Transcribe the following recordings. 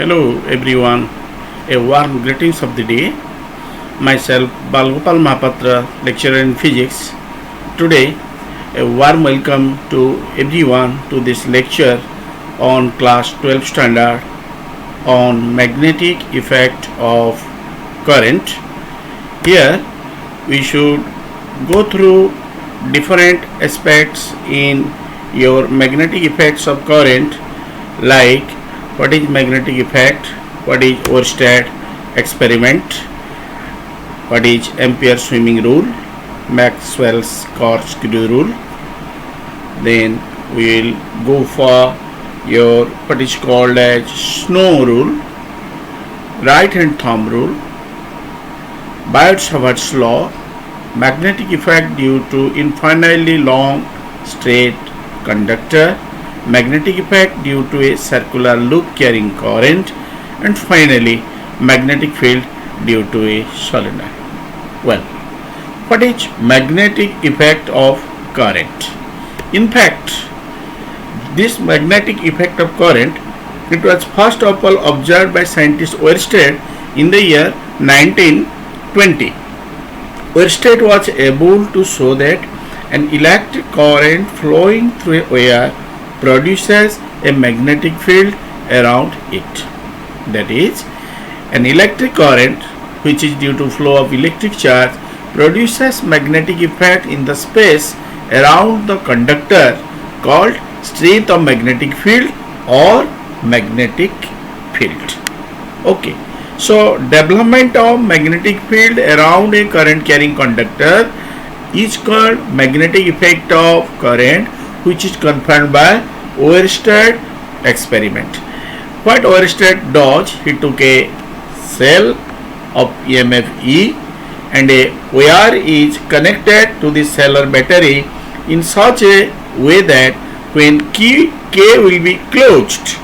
Hello everyone, a warm greetings of the day. Myself Balgopal Mahapatra, lecturer in physics. Today, a warm welcome to everyone to this lecture on class 12 standard on magnetic effect of current. Here we should go through different aspects in your magnetic effects of current, like what is magnetic effect, what is Oersted experiment, what is Ampere swimming rule, Maxwell's corkscrew rule. Then we will go for your what is called as Snow rule, right hand thumb rule, Biot-Savart's law, magnetic effect due to infinitely long straight conductor, magnetic effect due to a circular loop carrying current, and finally magnetic field due to a solenoid. Well, what is magnetic effect of current? In fact, this magnetic effect of current, it was first of all observed by scientist Oersted in the year 1920. Oersted was able to show that an electric current flowing through a wire produces a magnetic field around it. That is, an electric current which is due to flow of electric charge produces magnetic effect in the space around the conductor called strength of magnetic field or magnetic field. Okay, so development of magnetic field around a current carrying conductor is called magnetic effect of current, which is confirmed by Oersted experiment. What Oersted does, he took a cell of EMF E and a wire is connected to the cell or battery in such a way that when K will be closed,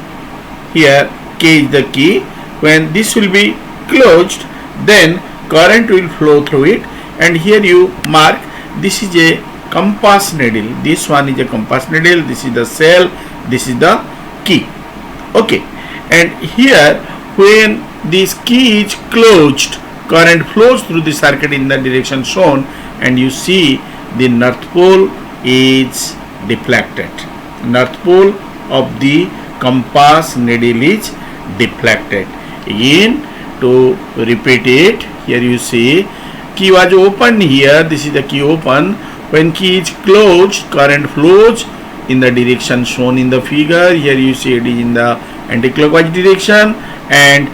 here K is the key, when this will be closed, then current will flow through it, and here you mark this is a compass needle, this one is a compass needle, this is the cell, this is the key. Okay, and here when this key is closed, current flows through the circuit in the direction shown, and you see the north pole is deflected. North pole of the compass needle is deflected. Again, to repeat it, here you see key was open here, this is the key open. When key is closed, current flows in the direction shown in the figure. Here you see it is in the anti-clockwise direction, and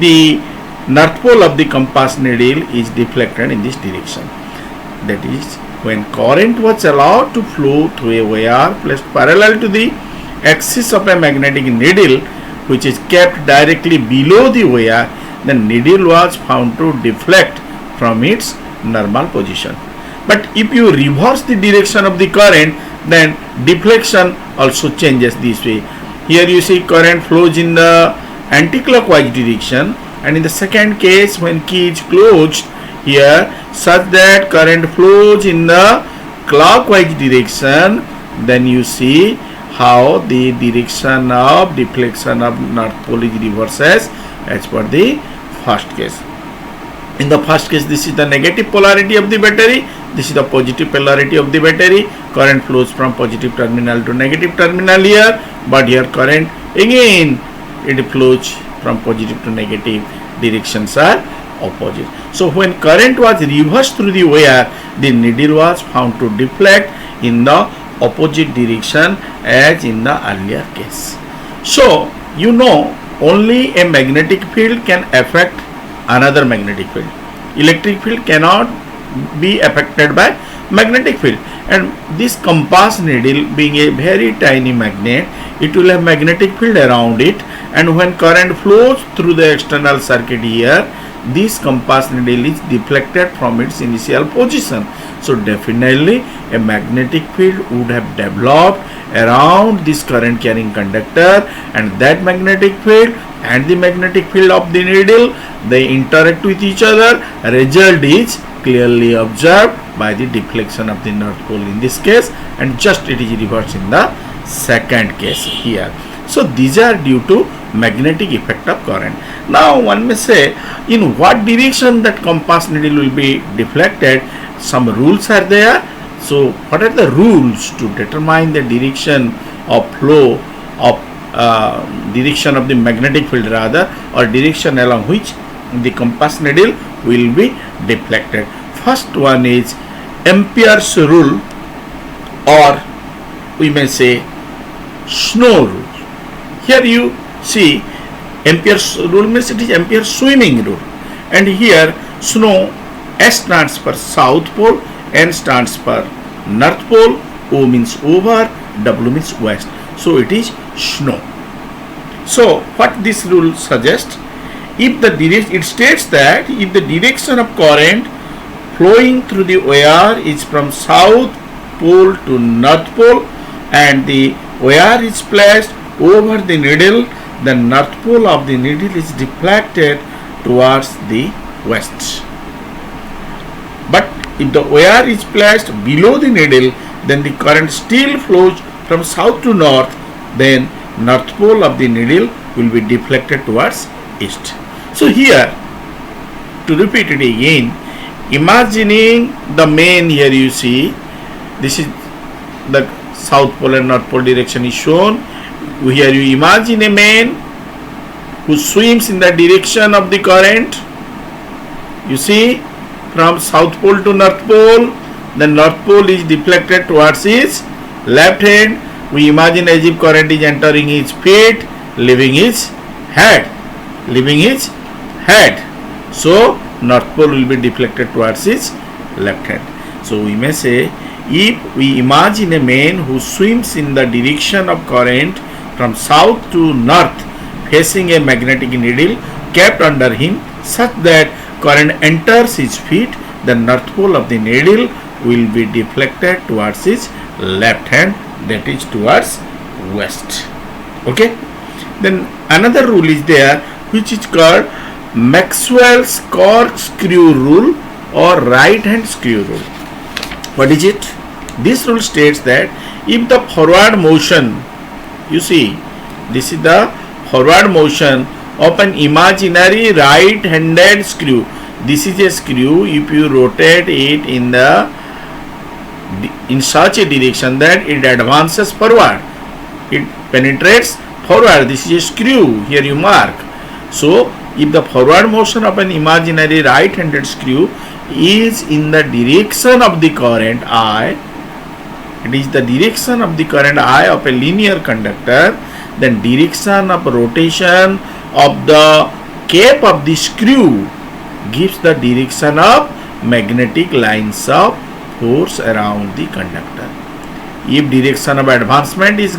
the north pole of the compass needle is deflected in this direction. That is, when current was allowed to flow through a wire placed parallel to the axis of a magnetic needle, which is kept directly below the wire, the needle was found to deflect from its normal position. But if you reverse the direction of the current, then deflection also changes this way. Here you see current flows in the anti-clockwise direction, and in the second case when key is closed here, such that current flows in the clockwise direction, then you see how the direction of deflection of north pole is reverses as per the first case. In the first case, this is the negative polarity of the battery, this is the positive polarity of the battery. Current flows from positive terminal to negative terminal here, but here current again it flows from positive to negative, directions are opposite. So when current was reversed through the wire, the needle was found to deflect in the opposite direction as in the earlier case. So you know, only a magnetic field can affect another magnetic field. Electric field cannot be affected by magnetic field, and this compass needle being a very tiny magnet, it will have magnetic field around it, and when current flows through the external circuit here, this compass needle is deflected from its initial position. So definitely a magnetic field would have developed around this current carrying conductor, and that magnetic field and the magnetic field of the needle, they interact with each other. Result is clearly observed by the deflection of the north pole in this case, and just it is reversed in the second case here. So these are due to magnetic effect of current. Now one may say, in what direction that compass needle will be deflected? Some rules are there. So what are the rules to determine the direction of flow of direction of the magnetic field rather, or direction along which the compass needle will be deflected? First one is Ampere's rule, or we may say Snow rule. Here you see Ampere's rule means it is Ampere's swimming rule, and here Snow, S stands for South Pole, N stands for North Pole, O means over, W means west. So it is Snow. So what this rule suggests, if the direction, it states that if the direction of current flowing through the wire is from South Pole to North Pole and the wire is placed over the needle, the North Pole of the needle is deflected towards the west. But if the wire is placed below the needle, then the current still flows from south to north, then North Pole of the needle will be deflected towards east. So here, to repeat it again, imagining the main, here you see, this is the South Pole and North Pole direction is shown. Here you imagine a man who swims in the direction of the current. You see, from South Pole to North Pole, the North Pole is deflected towards his left hand. We imagine as if current is entering his feet, leaving his head. So North Pole will be deflected towards his left hand. So we may say, if we imagine a man who swims in the direction of current from south to north, facing a magnetic needle kept under him such that current enters his feet, the North Pole of the needle will be deflected towards his left hand, that is towards west. Okay. Then another rule is there which is called Maxwell's corkscrew rule or right hand screw rule. What is it? This rule states that if the forward motion, you see, this is the forward motion of an imaginary right handed screw. This is a screw. If you rotate it in such a direction that it advances forward, it penetrates forward. This is a screw. Here you mark. So if the forward motion of an imaginary right handed screw is in the direction of the current I, it is the direction of the current I of a linear conductor, then direction of rotation of the cap of the screw gives the direction of magnetic lines of force around the conductor. If direction of advancement is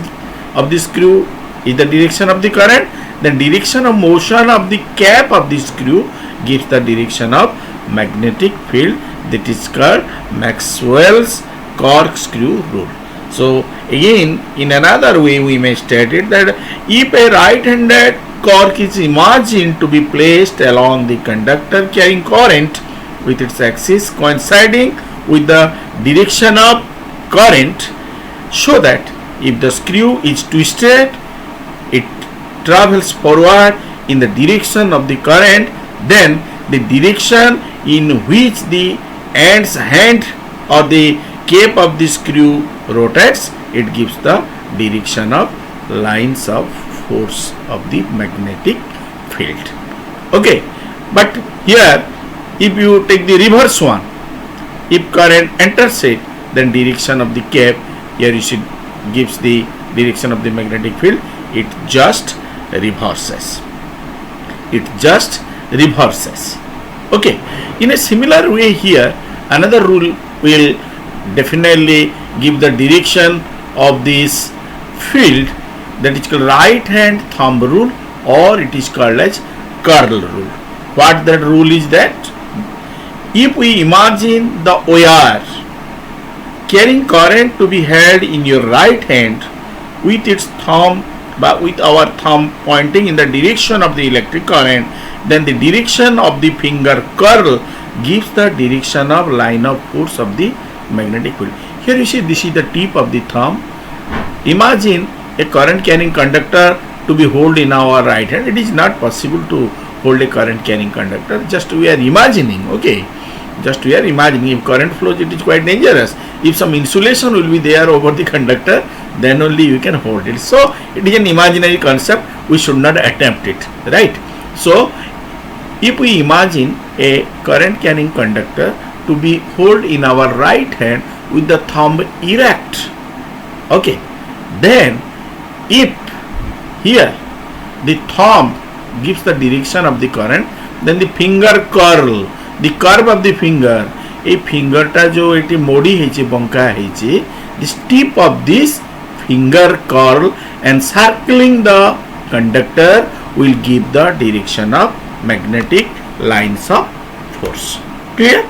of the screw is the direction of the current, then direction of motion of the cap of the screw gives the direction of magnetic field. That is called Maxwell's corkscrew rule. So again, in another way we may state it that if a right-handed cork is imagined to be placed along the conductor carrying current with its axis coinciding with the direction of current, so that if the screw is twisted, it travels forward in the direction of the current, then the direction in which the end's hand or the cap of the screw rotates, it gives the direction of lines of force of the magnetic field. Okay, but here if you take the reverse one, if current enters it, then direction of the cap, here you see, gives the direction of the magnetic field, it just reverses. Okay, in a similar way here, another rule will definitely give the direction of this field, that is called right hand thumb rule, or it is called as curl rule. What that rule is that if we imagine the wire carrying current to be held in your right hand with its thumb, but with our thumb pointing in the direction of the electric current, then the direction of the finger curl gives the direction of line of force of the magnetic field. Here you see, this is the tip of the thumb. Imagine a current carrying conductor to be held in our right hand. It is not possible to hold a current carrying conductor. Just we are imagining, okay. Just we are imagining. If current flows, it is quite dangerous. If some insulation will be there over the conductor, then only you can hold it. So it is an imaginary concept. We should not attempt it, right? So if we imagine a current carrying conductor to be held in our right hand with the thumb erect, okay, then if here the thumb gives the direction of the current, then the finger curl, the curve of the finger, a finger ta jo eti modi heiche banka heiche, this tip of this finger curl and circling the conductor will give the direction of magnetic lines of force. Clear?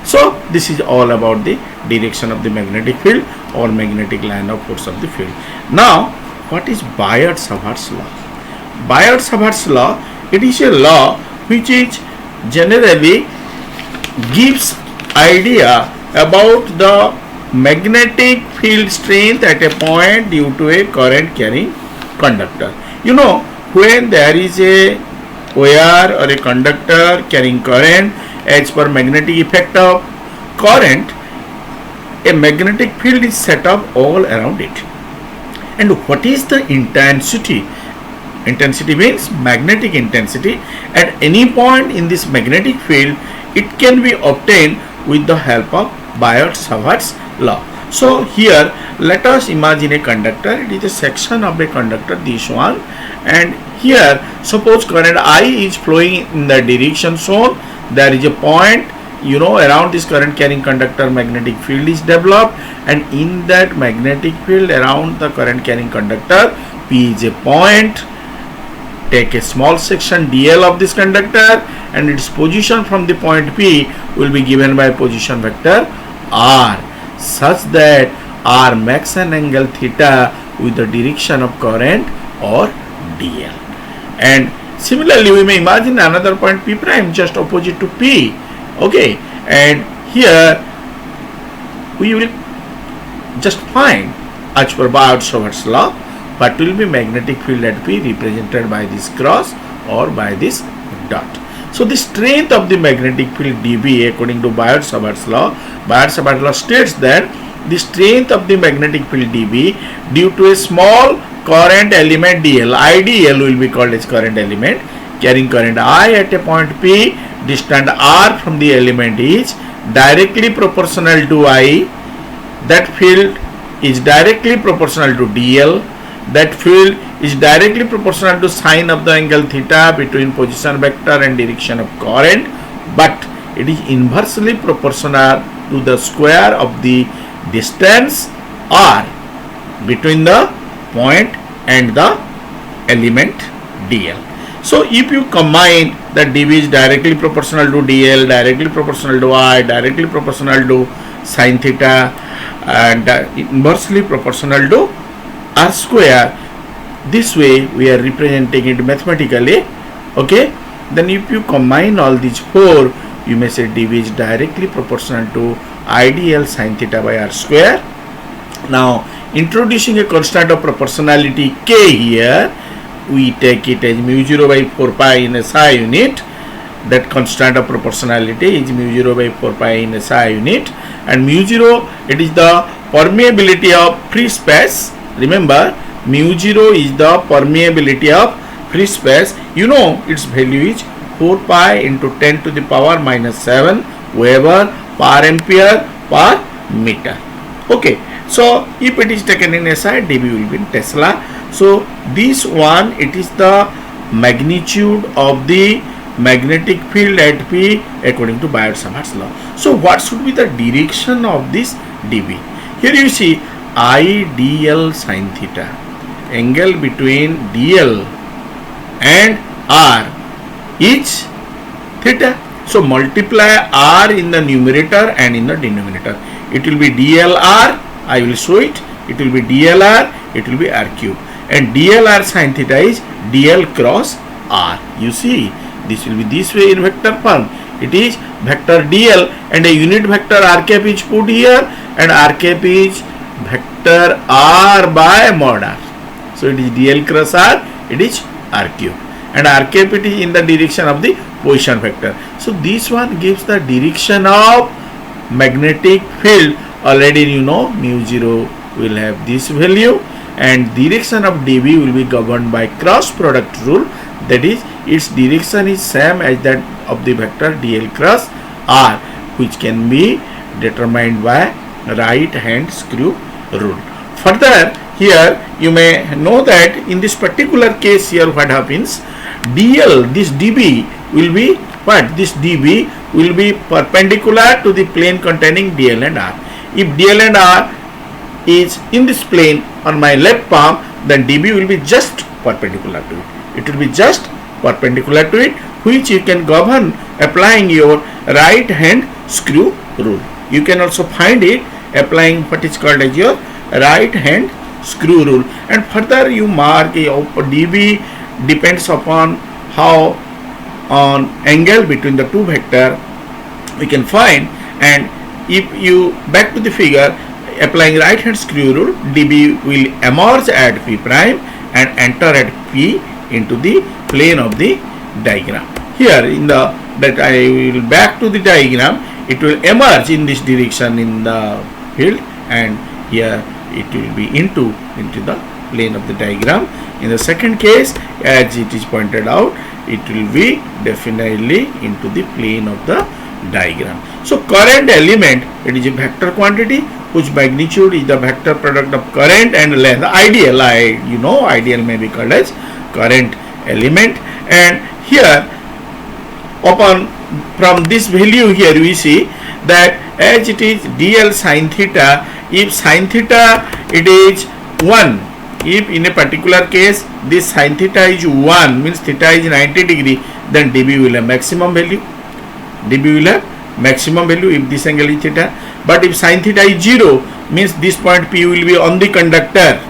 So this is all about the direction of the magnetic field or magnetic line of force of the field. Now what is Biot-Savart's law? Biot-Savart's law, it is a law which is generally gives idea about the magnetic field strength at a point due to a current carrying conductor. You know, when there is a wire or a conductor carrying current, as per magnetic effect of current, a magnetic field is set up all around it. And what is the intensity? Intensity means magnetic intensity at any point in this magnetic field. It can be obtained with the help of Biot-Savart's law. So here let us imagine a conductor. It is a section of a conductor, this one, and here suppose current I is flowing in the direction shown. There is a point, you know, around this current carrying conductor magnetic field is developed, and in that magnetic field around the current carrying conductor, P is a point. Take a small section dl of this conductor, and its position from the point P will be given by position vector r, such that r makes an angle theta with the direction of current or dl. And similarly we may imagine another point P prime just opposite to P, okay, and here we will just find, as per Biot-Savart's law, what will be magnetic field at P represented by this cross or by this dot. So the strength of the magnetic field dB according to Biot-Savart's law, Biot-Savart's law states that the strength of the magnetic field dB due to a small current element dl, IDL will be called as current element carrying current I at a point P, distant r from the element is directly proportional to I. That field is directly proportional to dl. That field is directly proportional to sine of the angle theta between position vector and direction of current, but it is inversely proportional to the square of the distance r between the point and the element dl. So if you combine that dB is directly proportional to dl, directly proportional to I, directly proportional to sine theta, and inversely proportional to r square, this way we are representing it mathematically, okay. Then if you combine all these four, you may say dB is directly proportional to IDL sine theta by r square. Now introducing a constant of proportionality k here, we take it as mu 0 by 4 pi in SI unit. That constant of proportionality is mu 0 by 4 pi in SI unit, and mu 0, it is the permeability of free space. Remember, mu 0 is the permeability of free space. You know its value is 4 pi into 10 to the power minus 7 Weber per ampere per meter. Okay, so if it is taken in SI, dB will be in Tesla. So this one, it is the magnitude of the magnetic field at P according to Biot-Savart's law. So what should be the direction of this dB? Here you see I dl sine theta, angle between dl and r is theta. So multiply r in the numerator and in the denominator. It will be dlr, I will show it. It will be dlr, it will be r cube, and dlr sine theta is dl cross r. You see, this will be this way in vector form. It is vector dl and a unit vector r cap is put here, and r cap is vector r by mod r. So it is dl cross r, it is r cube, and r cube it is in the direction of the position vector. So this one gives the direction of magnetic field. Already you know mu 0 will have this value, and direction of dB will be governed by cross product rule, that is its direction is same as that of the vector dl cross r, which can be determined by right hand screw rule. Further, here you may know that in this particular case here what happens, dl, this dB will be what? This dB will be perpendicular to the plane containing dl and r. If dl and r is in this plane on my left palm, then dB will be just perpendicular to it. It will be just perpendicular to it, which you can govern applying your right hand screw rule. You can also find it applying what is called as your right hand screw rule. And further you mark dB depends upon how on angle between the two vector we can find. And if you back to the figure, applying right hand screw rule, dB will emerge at P prime and enter at P into the plane of the diagram. Here in the that I will back to the diagram, it will emerge in this direction in the field, and here it will be into the plane of the diagram. In the second case, as it is pointed out, it will be definitely into the plane of the diagram. So current element, it is a vector quantity whose magnitude is the vector product of current and length. Ideal, ideal may be called as current element. And here upon from this value here we see that as it is dl sin theta, if sin theta it is 1, if in a particular case this sin theta is 1, means theta is 90 degree, then dB will have maximum value. dB will have maximum value if this angle is theta. But if sin theta is 0, means this point P will be on the conductor.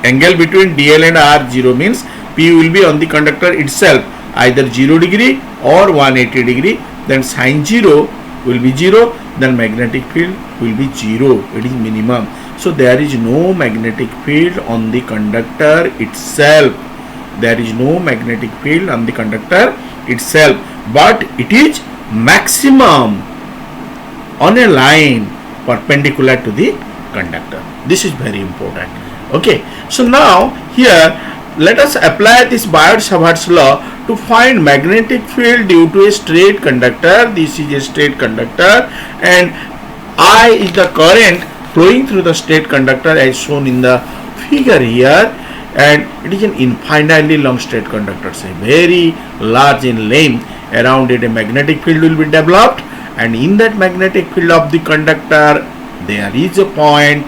Angle between dl and r 0 means P will be on the conductor itself, either 0 degree or 180 degree. Then sin 0 will be 0, then magnetic field will be 0. It is minimum. So there is no magnetic field on the conductor itself. There is no magnetic field on the conductor itself, but it is maximum on a line perpendicular to the conductor. This is very important. Okay, so now here let us apply this Biot-Savart's law to find magnetic field due to a straight conductor. This is a straight conductor, and I is the current flowing through the straight conductor as shown in the figure here, and it is an infinitely long straight conductor, say very large in length. Around it a magnetic field will be developed, and in that magnetic field of the conductor there is a point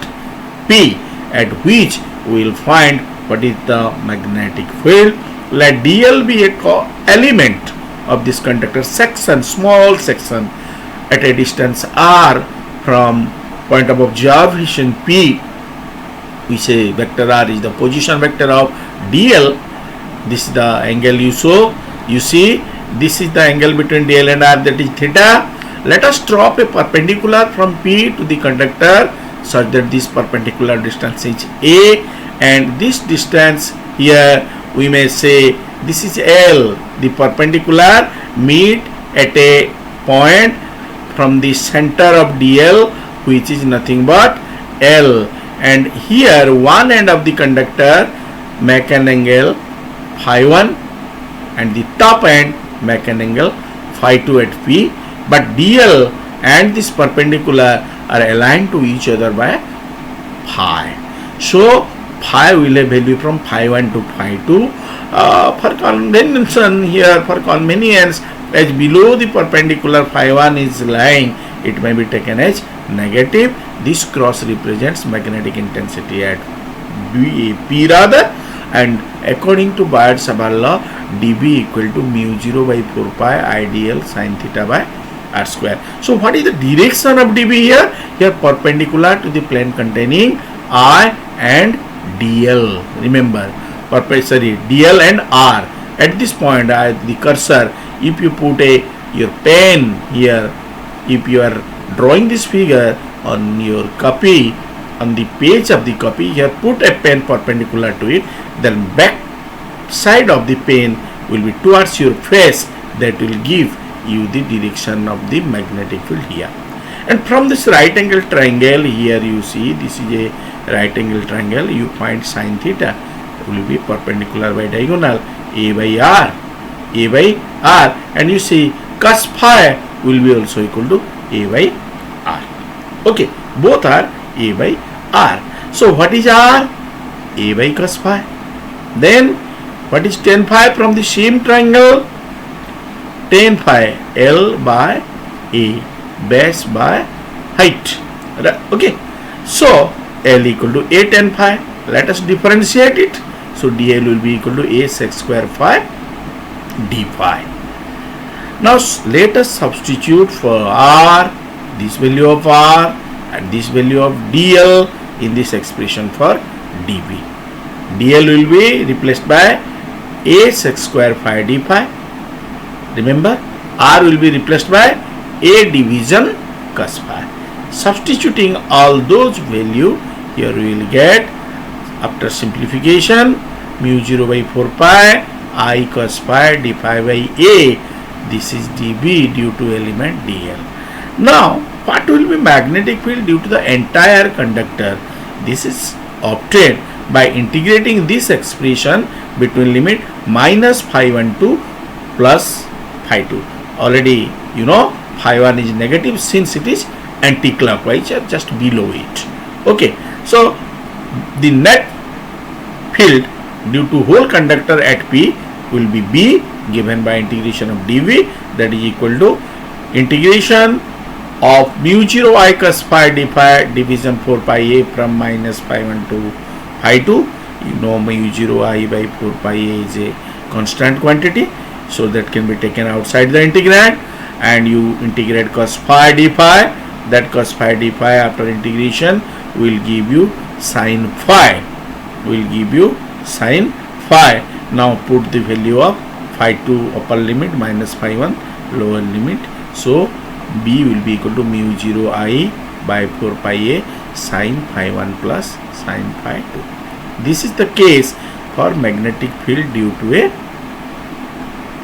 P at which we will find what is the magnetic field. Let dl be a element of this conductor section, small section at a distance r from point of observation P. We say vector r is the position vector of dl. This is the angle you see this is the angle between dl and r, that is theta. Let us drop a perpendicular from P to the conductor such that this perpendicular distance is a, and this distance here we may say this is L. The perpendicular meet at a point from the center of dl, which is nothing but L, and here one end of the conductor make an angle phi 1 and the top end make an angle phi 2 at P, but dl and this perpendicular are aligned to each other by phi. So phi will have value from phi 1 to phi 2. For convention here, for convenience, as below the perpendicular phi 1 is lying, it may be taken as negative. This cross represents magnetic intensity at P rather, and according to Biot-Savart law, dB equal to mu 0 by 4 pi IDL sin theta by r square. So what is the direction of dB here? Here perpendicular to the plane containing I and dl. Remember, dl and r. At this point, the cursor, if you put your pen here, if you are drawing this figure on your copy, on the page of the copy. Here put a pen perpendicular to it, then back side of the pen will be towards your face. That will give you the direction of the magnetic field here. And from this right angle triangle, here you see this is a right angle triangle, you find sin theta will be perpendicular by diagonal a by r, and you see cos phi will be also equal to a by r. Okay, both are a by r. So what is r? A by cos phi. Then what is tan phi from the same triangle? Tan phi L by A, base by height. Okay, so L equal to A tan phi. Let us differentiate it. So dl will be equal to a sec square phi d phi. Now let us substitute for r, this value of r and this value of dl in this expression for dv. dl will be replaced by a sec square phi d phi. Remember, r will be replaced by a division cos phi. Substituting all those value, here we will get, after simplification, mu 0 by 4 pi I cos phi d phi by a. This is dB due to element dl. Now what will be magnetic field due to the entire conductor? This is obtained by integrating this expression between limit minus phi 1 to plus phi 2. Already you know phi 1 is negative since it is anti-clockwise or just below it. Okay, so the net field due to whole conductor at P will be B, given by integration of dV, that is equal to integration of mu 0 I cos phi d phi division 4 pi a from minus phi 1 to phi 2. You know mu 0 I by 4 pi a is a constant quantity, so that can be taken outside the integrand, and you integrate cos phi d phi. That cos phi d phi after integration will give you sin phi. Now put the value of phi 2 upper limit minus phi 1 lower limit. So B will be equal to mu 0 I by 4 pi a sin phi 1 plus sin phi 2. This is the case for magnetic field due to a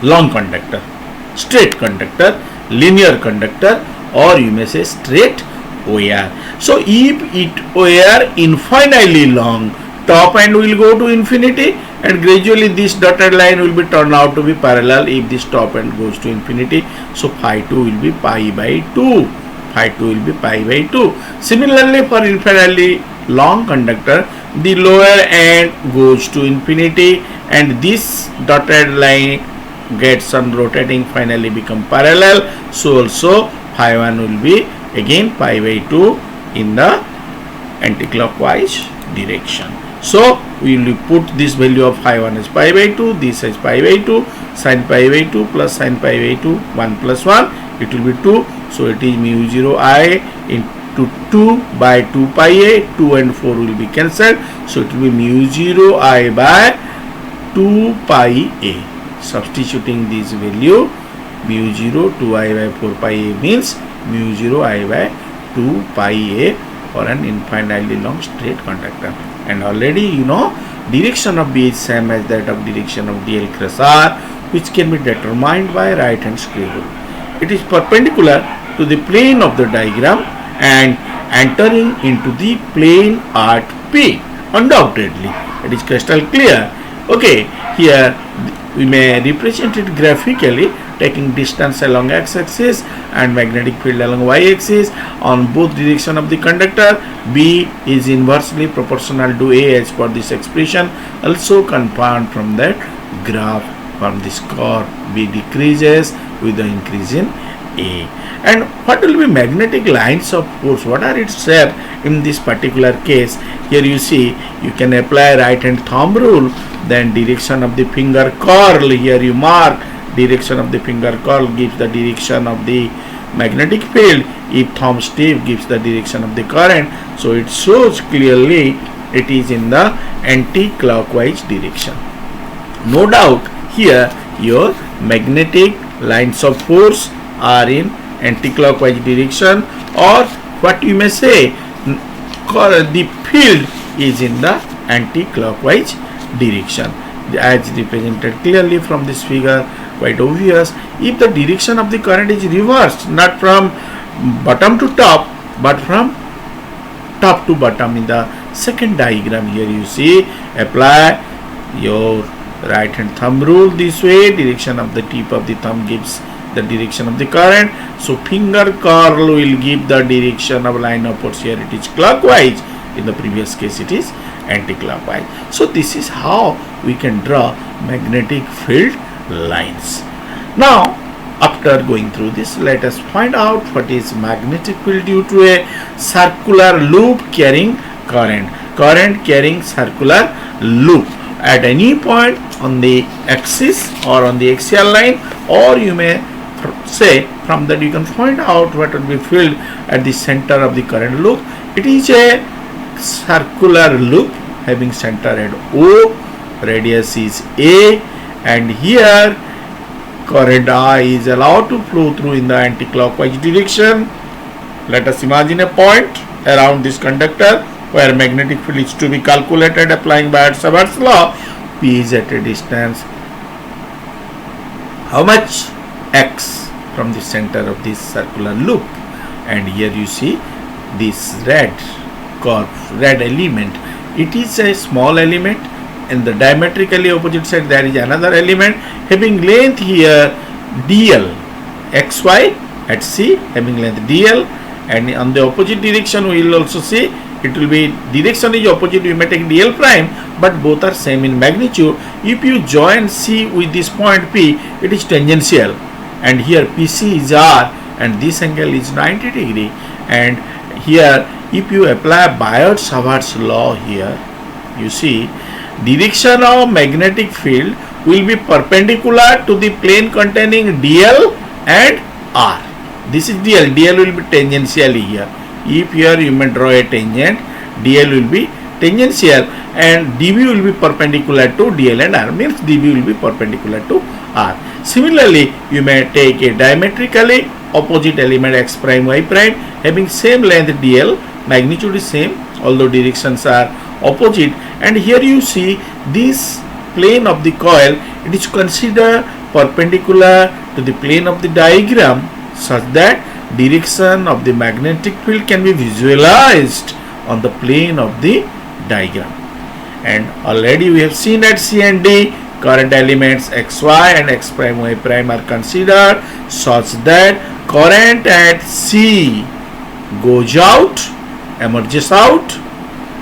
long conductor, straight conductor, linear conductor, or you may say straight wire. So if it were infinitely long, top end will go to infinity, and gradually this dotted line will be turned out to be parallel if this top end goes to infinity. So phi 2 will be pi by 2. Similarly, for infinitely long conductor, the lower end goes to infinity, and this dotted line gets on rotating, finally become parallel. So also phi 1 will be again pi by 2 in the anti-clockwise direction. So we will put this value of phi 1 as pi by 2, this is pi by 2, sin pi by 2 plus sin pi by 2, 1 plus 1, it will be 2. So it is mu 0 I into 2 by 2 pi a, 2 and 4 will be cancelled. So it will be mu 0 I by 2 pi a. Substituting this value, mu 0 2I by 4 pi a means mu 0 I by 2 pi a for an infinitely long straight conductor. And already you know direction of B is same as that of direction of dl cross r, which can be determined by right hand square rule. It is perpendicular to the plane of the diagram and entering into the plane at P. Undoubtedly, it is crystal clear. Okay, here we may represent it graphically, taking distance along x-axis and magnetic field along y-axis on both direction of the conductor. B is inversely proportional to A as per this expression, also confirmed from that graph. From this curve, B decreases with the increase in A. And what will be magnetic lines of force? What are its shape in this particular case? Here you see, you can apply right hand thumb rule, then direction of the finger curl. Here you mark direction of the finger curl gives the direction of the magnetic field. If thumb tip gives the direction of the current, so it shows clearly it is in the anti-clockwise direction. No doubt here your magnetic lines of force are in anti-clockwise direction, or what you may say, the field is in the anti-clockwise direction, as represented clearly from this figure. Quite obvious. If the direction of the current is reversed, not from bottom to top but from top to bottom, in the second diagram here you see, apply your right hand thumb rule this way. Direction of the tip of the thumb gives the direction of the current, so finger curl will give the direction of line of force. Here it is clockwise, in the previous case it is anti-clockwise. So this is how we can draw magnetic field lines. Now after going through this, let us find out what is magnetic field due to a circular loop carrying current carrying circular loop at any point on the axis or on the axial line, or you may say from that you can find out what will be field at the center of the current loop. It is a circular loop having center at O, radius is A, and here current I is allowed to flow through in the anti-clockwise direction. Let us imagine a point around this conductor where magnetic field is to be calculated applying Biot-Savart's law. P is at a distance how much? X from the center of this circular loop, and here you see this red element. It is a small element. In the diametrically opposite side there is another element having length here dl, xy at C having length dl, and on the opposite direction we will also see it will be direction is opposite, we may take dl prime, but both are same in magnitude. If you join C with this point P, it is tangential, and here PC is R and this angle is 90 degree, and here if you apply Biot-Savart's law here, you see direction of magnetic field will be perpendicular to the plane containing dl and r. This is dl will be tangentially here. If here you may draw a tangent, dl will be tangential and dv will be perpendicular to dl and r, means dv will be perpendicular to r. Similarly, you may take a diametrically opposite element x prime y prime having same length dl, magnitude is same although directions are opposite, and here you see this plane of the coil, it is considered perpendicular to the plane of the diagram such that direction of the magnetic field can be visualized on the plane of the diagram. And already we have seen at C and D current elements xy and x prime y prime are considered such that current at C goes out, emerges out,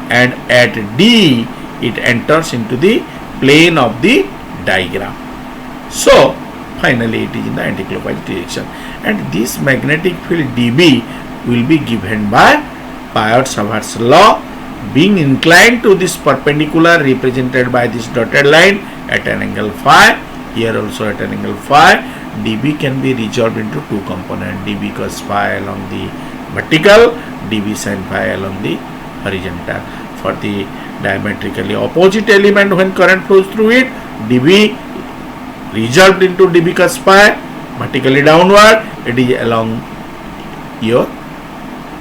and at D it enters into the plane of the diagram. So finally it is in the anti-clockwise direction, and this magnetic field dB will be given by Biot-Savart's law, being inclined to this perpendicular represented by this dotted line at an angle phi, here also at an angle phi. dB can be resolved into two components, dB cos phi along the vertical, dB sin phi along the horizontal. For the diametrically opposite element, when current flows through it, dB resolved into dB cos phi vertically downward, it is along your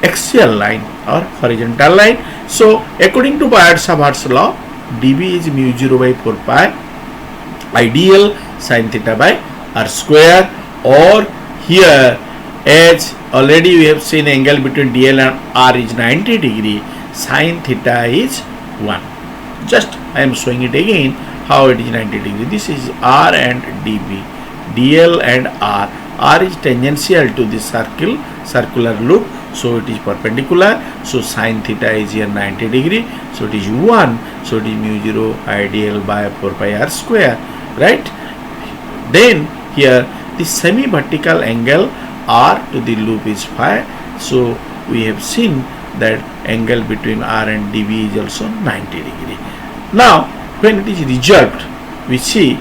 axial line or horizontal line. So according to Biot-Savart's law, dB is mu 0 by 4 pi ideal sin theta by r square, or here as already we have seen angle between dl and r is 90 degree, sin theta is 1. Just I am showing it again how it is 90 degree. This is r and dB, dl and r. R is tangential to the circular loop, so it is perpendicular, so sin theta is here 90 degree, so it is 1, so it is mu 0 ideal by 4 pi r square, right? Then here the semi-vertical angle r to the loop is phi, so we have seen that angle between r and dB is also 90 degree. Now when it is resolved, we see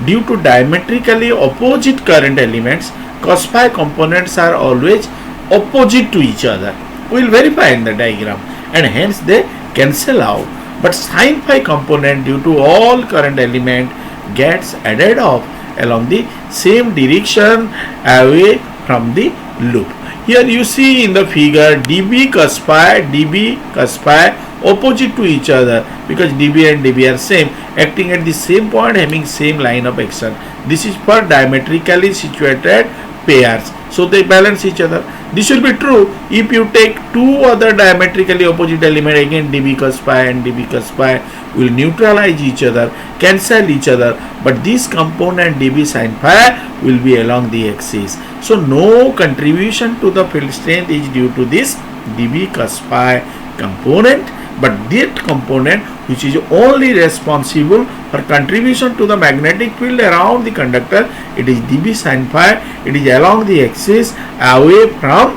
due to diametrically opposite current elements, cos phi components are always opposite to each other. We will verify in the diagram, and hence they cancel out. But sin phi component due to all current element gets added off along the same direction away from the loop. Here you see in the figure dB cos phi, dB cos phi opposite to each other, because dB and dB are same, acting at the same point, having same line of action. This is for diametrically situated pairs, so they balance each other. This will be true if you take two other diametrically opposite element, again dB cos phi and dB cos phi will neutralize each other, cancel each other, but this component dB sin phi will be along the axis. So no contribution to the field strength is due to this dB cos phi component, but that component which is only responsible for contribution to the magnetic field around the conductor, it is dB sin phi, it is along the axis away from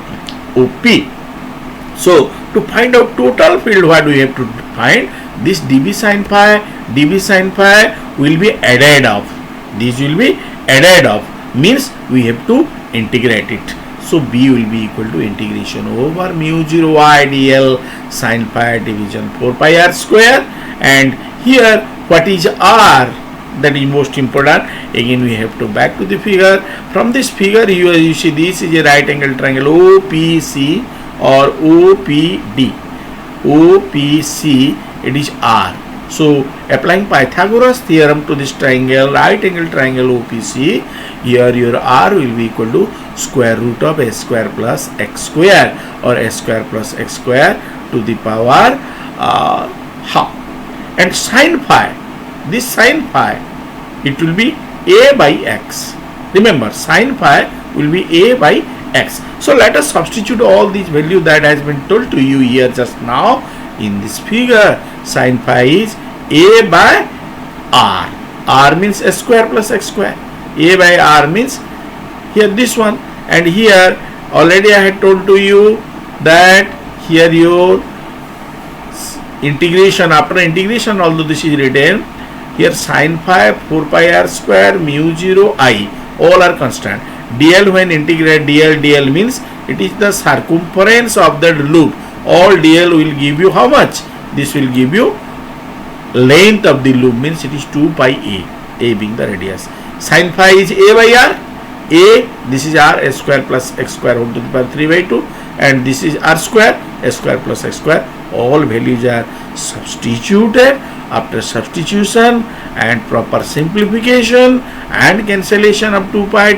OP. So to find out total field, what we have to find? This dB sin phi will be added off. This will be added off, means we have to integrate it. So B will be equal to integration over mu 0 I dl sin phi division 4 pi r square. And here what is R? That is most important. Again we have to back to the figure. From this figure you see this is a right angle triangle OPC or OPD. OPC, it is R. So applying Pythagoras theorem to this triangle, right angle triangle OPC, here your R will be equal to square root of s square plus x square, or s square plus x square to the power half. And sin phi, this sin phi, it will be a by x. Remember, sin phi will be a by x. So let us substitute all these values that has been told to you here just now in this figure. Sin phi is a by r. R means s square plus x square. A by r means here this one, and here already I had told to you that here your integration, after integration, although this is written here sin phi 4 pi r square mu 0 I, all are constant. dl, when integrate dl means it is the circumference of that loop. All dl will give you how much? This will give you length of the loop, means it is 2 pi a being the radius. Sin phi is a by r. A, this is r, s square plus x square whole to the power 3 by 2, and this is r square, s square plus x square. All values are substituted. After substitution and proper simplification and cancellation of 2 pi,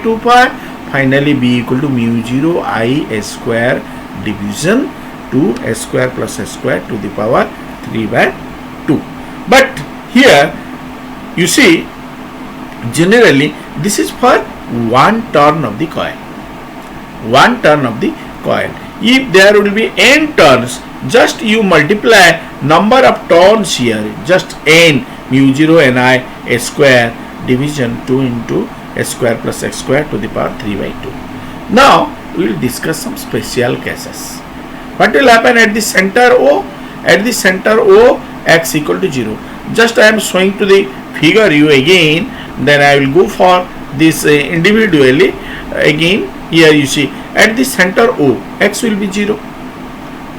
finally B equal to mu 0 I s square division to s square plus s square to the power 3 by 2. But here you see, generally this is for one turn of the coil. One turn of the coil. If there will be n turns, just you multiply number of turns here, just n, mu 0 ni s square division 2 into s square plus x square to the power 3 by 2. Now we will discuss some special cases. What will happen at the center O? At the center O, x equal to 0. Just I am showing to the figure you again, then I will go for this individually. Again here you see, at the center O, x will be 0.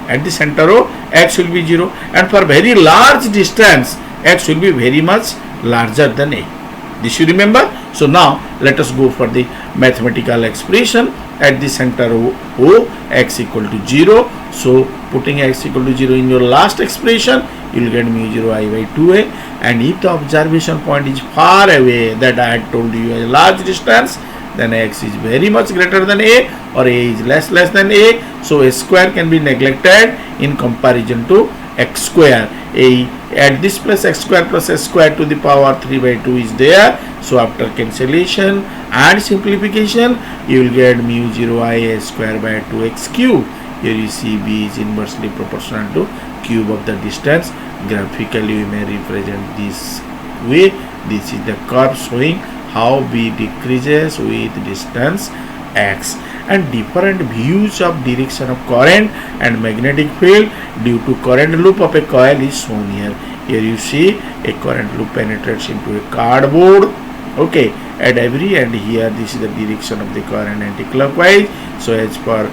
At the center O, x will be 0, and for very large distance, x will be very much larger than a. This you remember. So now let us go for the mathematical expression. At the center O, x equal to 0. So putting x equal to 0 in your last expression, you will get mu 0 I by 2a. And if the observation point is far away, that I had told you a large distance, then x is very much greater than a, or a is less than a. So a square can be neglected in comparison to x square. A at this place, x square plus s square to the power 3 by 2 is there. So after cancellation and simplification, you will get mu 0 I s square by 2x cube. Here you see b is inversely proportional to cube of the distance. Graphically we may represent this way. This is the curve showing how b decreases with distance x. And different views of direction of current and magnetic field due to current loop of a coil is shown here. Here you see a current loop penetrates into a cardboard, okay, at every end. Here this is the direction of the current anti-clockwise. So as per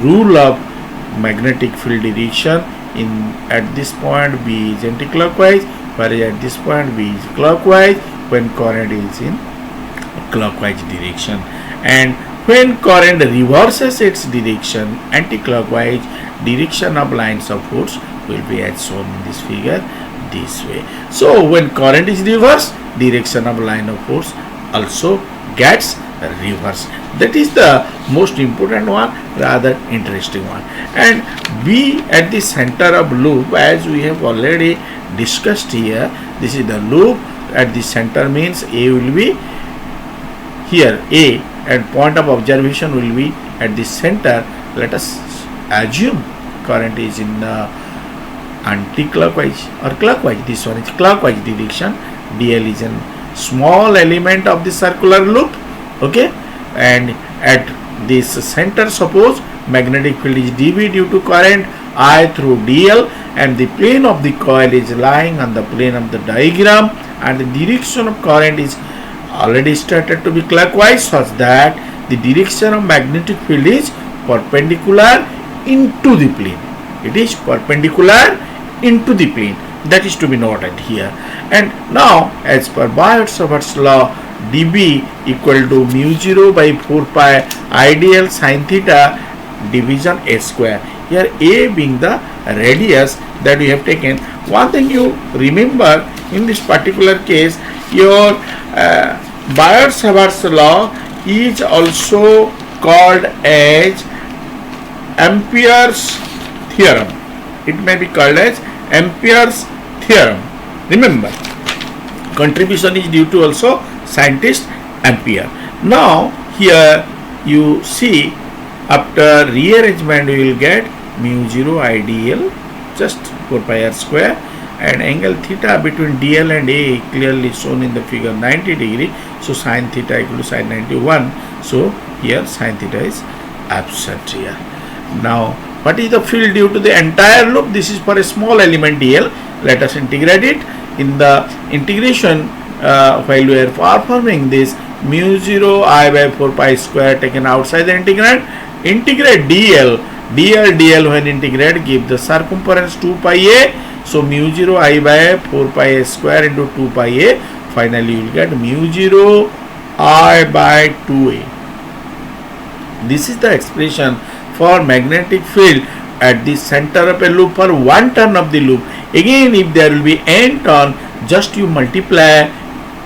rule of magnetic field direction, in at this point B is anti-clockwise, whereas at this point B is clockwise when current is in clockwise direction. And When current reverses its direction anti-clockwise, direction of lines of force will be as shown in this figure this way. So when current is reversed, direction of line of force also gets reversed. That is the most important one, rather interesting one. And B at the center of loop, as we have already discussed here, this is the loop at the center, means A will be here A, and point of observation will be at the center. Let us assume current is in the anti-clockwise or clockwise. This one is clockwise direction. DL is a small element of the circular loop. Okay, and at this center, suppose magnetic field is dB due to current I through DL, and the plane of the coil is lying on the plane of the diagram, and the direction of current is already started to be clockwise, such that the direction of magnetic field is perpendicular into the plane. It is perpendicular into the plane. That is to be noted here. And now, as per Biot-Savart's law, dB equal to mu 0 by 4 pi ideal sin theta division a square. Here A being the radius that we have taken. One thing you remember in this particular case, your Biot-Savart's law is also called as Ampere's theorem. It may be called as Ampere's theorem. Remember, contribution is due to also scientist Ampere. Now here you see, after rearrangement we will get mu 0 ideal just 4 pi r square, and angle theta between DL and A clearly shown in the figure 90 degree. So sin theta equal to sin 91. So here sin theta is absent here. Now what is the field due to the entire loop? This is for a small element DL. Let us integrate it. In the integration, while we are performing this, mu 0 I by 4 pi square taken outside the integrand, integrate DL when integrate give the circumference 2 pi a. So mu 0 I by 4 pi a square into 2 pi a. Finally you will get mu 0 I by 2a. This is the expression for magnetic field at the center of a loop for one turn of the loop. Again, if there will be n turn, just you multiply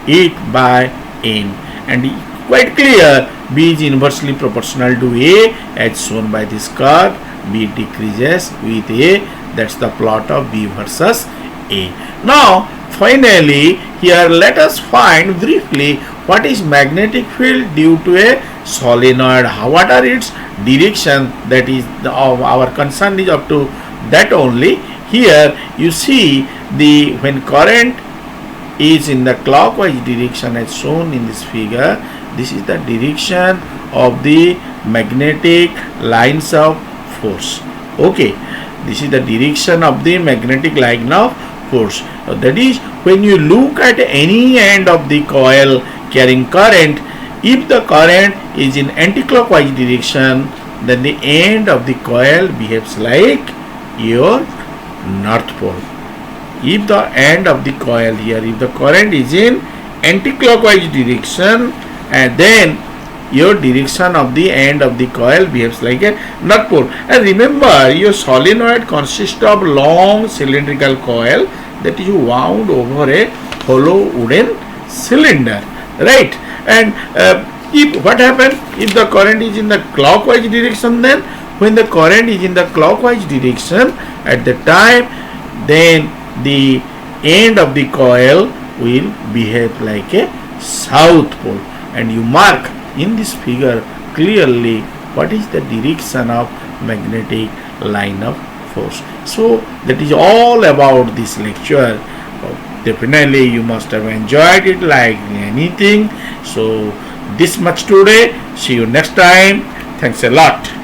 it by n, and quite clear B is inversely proportional to A as shown by this curve. B decreases with A. That's the plot of B versus A. Now finally here let us find briefly what is magnetic field due to a solenoid. What are its direction? That is our concern is up to that only. Here you see the when current is in the clockwise direction as shown in this figure, this is the direction of the magnetic lines of force. Okay, this is the direction of the magnetic line of force. That is, when you look at any end of the coil carrying current, if the current is in anti-clockwise direction, then the end of the coil behaves like your north pole. If the end of the coil here, if the current is in anti-clockwise direction, and then your direction of the end of the coil behaves like a north pole. And remember, your solenoid consists of long cylindrical coil that is wound over a hollow wooden cylinder, right? And if what happens if the current is in the clockwise direction, then when the current is in the clockwise direction at the time, then the end of the coil will behave like a south pole. And you mark in this figure clearly what is the direction of magnetic line of force. So that is all about this lecture. Definitely you must have enjoyed it like anything. So this much today. See you next time. Thanks a lot.